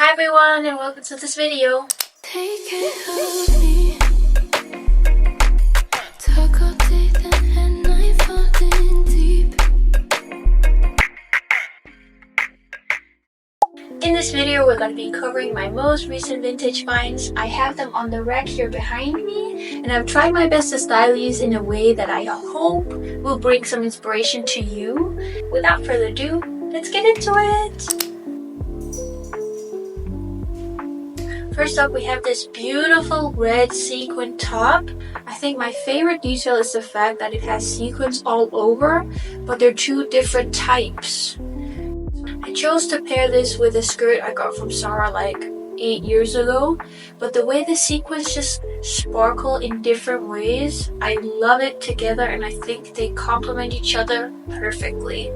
Hi everyone and welcome to this video. Take it of me. Talk all day then at night, falling deep. In this video we're going to be covering my most recent vintage finds. I have them on the rack here behind me and I've tried my best to style these in a way that I hope will bring some inspiration to you. Without further ado, let's get into it! First up, we have this beautiful red sequin top. I think my favorite detail is the fact that it has sequins all over, but they're two different types. I chose to pair this with a skirt I got from Zara like 8 years ago, but the way the sequins just sparkle in different ways, I love it together and I think they complement each other perfectly.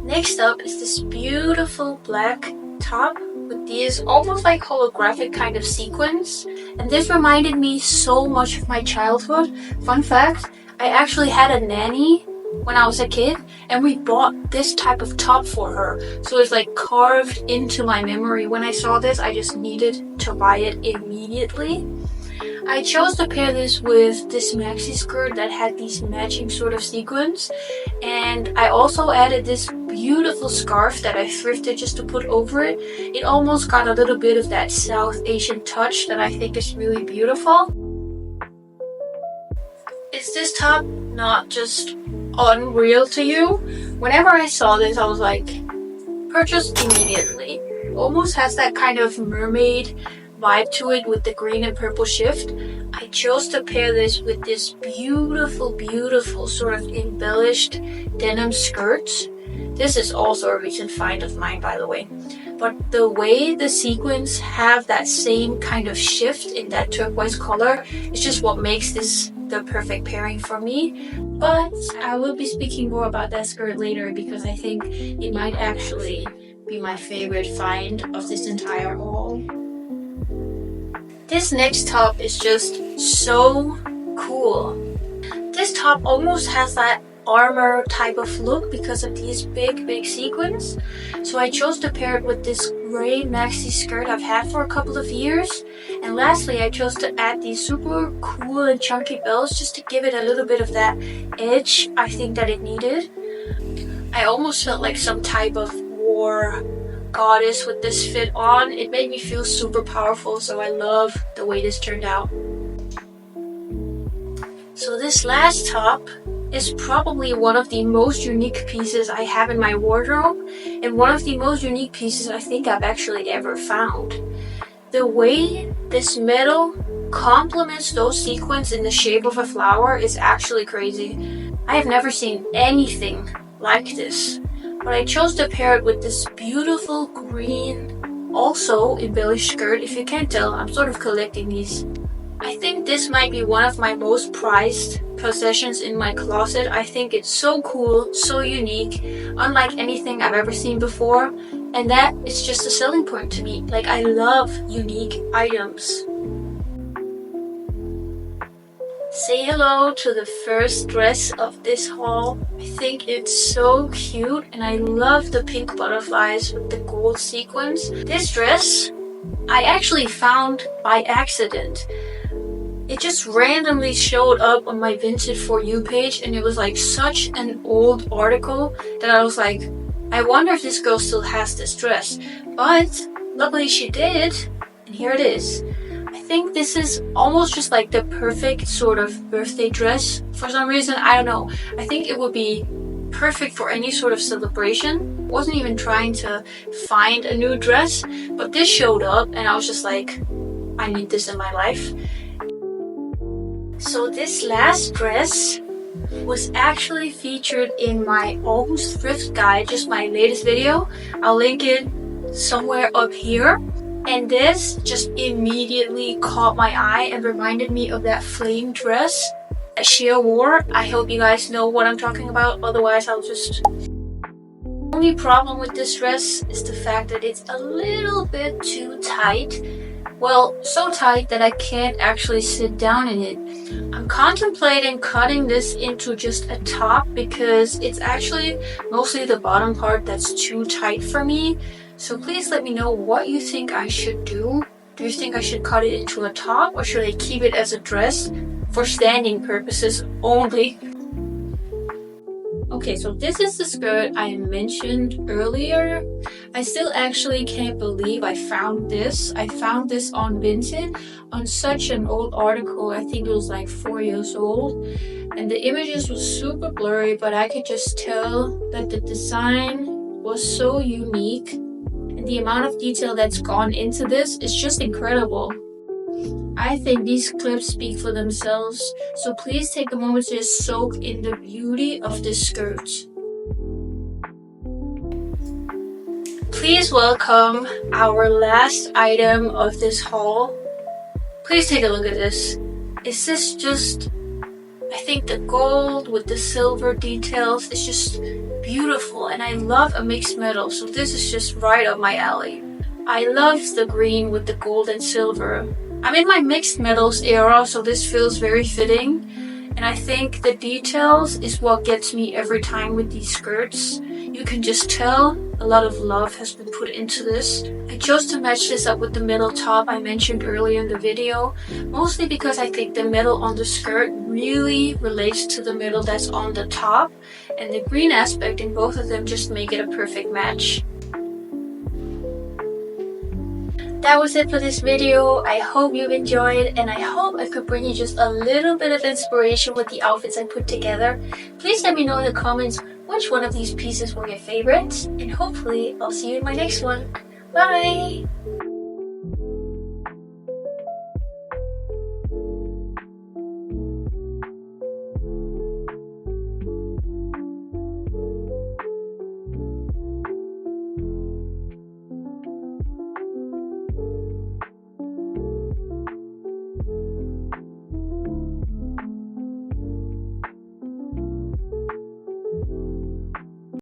Next up is this beautiful black top with these almost like holographic kind of sequins, and this reminded me so much of my childhood. Fun fact, I actually had a nanny when I was a kid and we bought this type of top for her, so it's like carved into my memory. When I saw this, I just needed to buy it immediately. I chose to pair this with this maxi skirt that had these matching sort of sequins, and I also added this beautiful scarf that I thrifted just to put over it. It almost got a little bit of that South Asian touch that I think is really beautiful. Is this top not just unreal to you? Whenever I saw this, I was like, purchase immediately. It almost has that kind of mermaid vibe to it with the green and purple shift. I chose to pair this with this beautiful sort of embellished denim skirt. This is also a recent find of mine, by the way. But the way the sequins have that same kind of shift in that turquoise color is just what makes this the perfect pairing for me. But I will be speaking more about that skirt later because I think it might actually be my favorite find of this entire haul. This next top is just so cool. This top almost has that armor type of look because of these big sequins. So I chose to pair it with this gray maxi skirt I've had for a couple of years. And lastly, I chose to add these super cool and chunky bells just to give it a little bit of that edge I think that it needed. I almost felt like some type of war goddess with this fit on. It made me feel super powerful, so I love the way this turned out. So this last top is probably one of the most unique pieces I have in my wardrobe, and one of the most unique pieces I think I've actually ever found. The way this metal complements those sequins in the shape of a flower is actually crazy. I have never seen anything like this. But I chose to pair it with this beautiful green, also embellished skirt. If you can't tell, I'm sort of collecting these. I think this might be one of my most prized possessions in my closet. I think it's so cool, so unique, unlike anything I've ever seen before. And that is just a selling point to me. Like, I love unique items. Say hello to the first dress of this haul. I think it's so cute and I love the pink butterflies with the gold sequins. This dress I actually found by accident. It just randomly showed up on my Vinted For You page and it was like such an old article that I was like, I wonder if this girl still has this dress. But luckily she did, and here it is. I think this is almost just like the perfect sort of birthday dress. For some reason, I don't know. I think it would be perfect for any sort of celebration. Wasn't even trying to find a new dress, but this showed up and I was just like, I need this in my life. So this last dress was actually featured in my almost thrift guide, just my latest video. I'll link it somewhere up here. And this just immediately caught my eye and reminded me of that flame dress that Shia wore. I hope you guys know what I'm talking about, otherwise I'll just... The only problem with this dress is the fact that it's a little bit too tight. Well, so tight that I can't actually sit down in it. I'm contemplating cutting this into just a top because it's actually mostly the bottom part that's too tight for me. So please let me know what you think I should do. Do you think I should cut it into a top, or should I keep it as a dress for standing purposes only? Okay, so this is the skirt I mentioned earlier. I still actually can't believe I found this. I found this on Vinted on such an old article. I think it was like 4 years old. And the images were super blurry, but I could just tell that the design was so unique. And the amount of detail that's gone into this is just incredible. I think these clips speak for themselves, so please take a moment to just soak in the beauty of this skirt. Please welcome our last item of this haul. Please take a look at this. Is this just, I think the gold with the silver details is just beautiful, and I love a mixed metal, so this is just right up my alley. I love the green with the gold and silver. I'm in my mixed metals era, so this feels very fitting. And I think the details is what gets me every time with these skirts. You can just tell a lot of love has been put into this. I chose to match this up with the metal top I mentioned earlier in the video, mostly because I think the metal on the skirt really relates to the metal that's on the top, and the green aspect in both of them just make it a perfect match. That was it for this video. I hope you've enjoyed, and I hope I could bring you just a little bit of inspiration with the outfits I put together. Please let me know in the comments which one of these pieces were your favorites, and hopefully I'll see you in my next one. Bye!